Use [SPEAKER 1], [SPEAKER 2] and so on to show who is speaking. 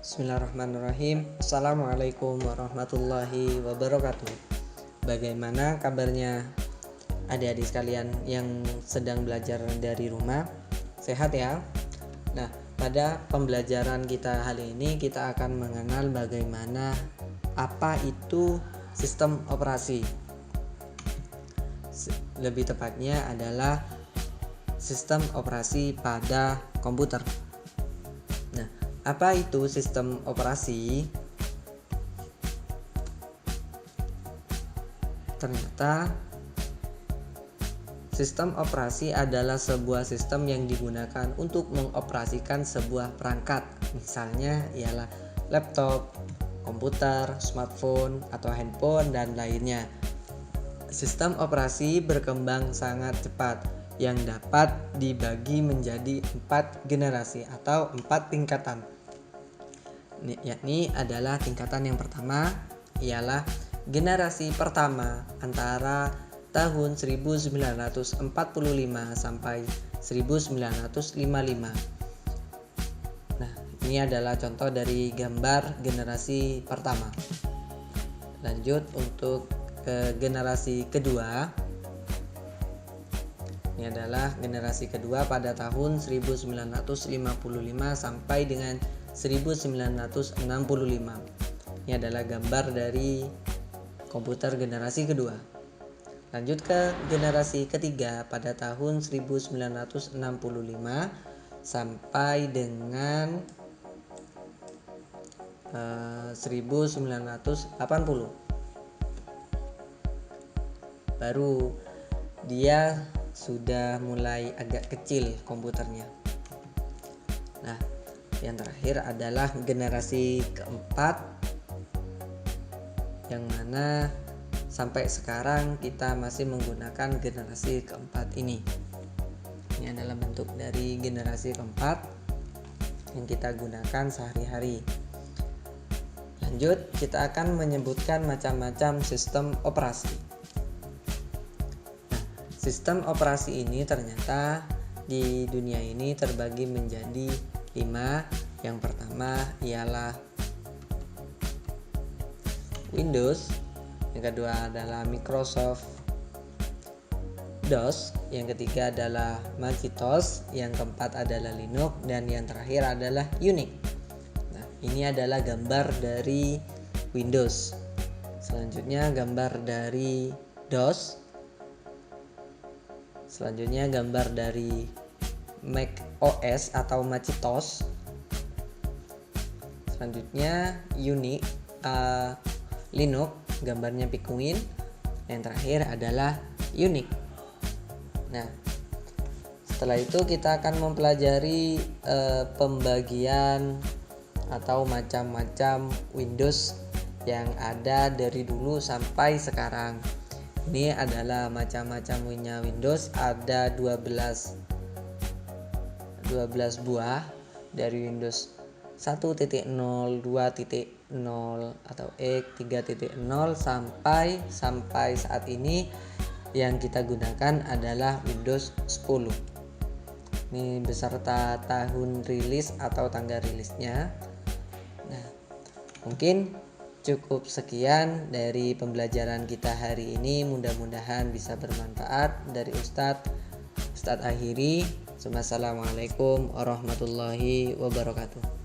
[SPEAKER 1] Bismillahirrahmanirrahim. Assalamualaikum warahmatullahi wabarakatuh. Bagaimana kabarnya adik-adik sekalian yang sedang belajar dari rumah? Sehat ya? Nah, pada pembelajaran kita kali ini kita akan mengenal bagaimana apa itu sistem operasi. Lebih tepatnya adalah sistem operasi pada komputer. Nah, apa itu sistem operasi? Ternyata sistem operasi adalah sebuah sistem yang digunakan untuk mengoperasikan sebuah perangkat. Misalnya ialah laptop, komputer, smartphone, atau handphone, dan lainnya. Sistem operasi berkembang sangat cepat yang dapat dibagi menjadi 4 generasi atau 4 tingkatan. Yakni adalah tingkatan yang pertama ialah generasi pertama antara tahun 1945 sampai 1955. Nah, ini adalah contoh dari gambar generasi pertama. Lanjut untuk ke generasi kedua. Ini adalah generasi kedua pada tahun 1955 sampai dengan 1965. Ini adalah gambar dari komputer generasi kedua. Lanjut ke generasi ketiga pada tahun 1965 sampai dengan 1980. Baru dia sudah mulai agak kecil komputernya. Nah, yang terakhir adalah generasi keempat, yang mana sampai sekarang kita masih menggunakan generasi keempat ini. Ini adalah bentuk dari generasi keempat yang kita gunakan sehari-hari. Lanjut, kita akan menyebutkan macam-macam sistem operasi. Sistem operasi ini ternyata di dunia ini terbagi menjadi 5. Yang pertama ialah Windows, yang kedua adalah Microsoft DOS, yang ketiga adalah Macintosh, yang keempat adalah Linux, dan yang terakhir adalah Unix. Nah, ini adalah gambar dari Windows. Selanjutnya gambar dari DOS. Selanjutnya gambar dari Mac OS atau Macintosh. Selanjutnya Linux, gambarnya Penguin. Yang terakhir adalah Unix. Nah, setelah itu kita akan mempelajari pembagian atau macam-macam Windows yang ada dari dulu sampai sekarang. Ini adalah macam-macam Windows, ada 12 buah dari Windows 1.0, 2.0 atau X 3.0 sampai saat ini yang kita gunakan adalah Windows 10. Ini beserta tahun rilis atau tanggal rilisnya. Nah, mungkin cukup sekian dari pembelajaran kita hari ini. Mudah-mudahan bisa bermanfaat. Dari Ustadz akhiri. Wassalamualaikum warahmatullahi wabarakatuh.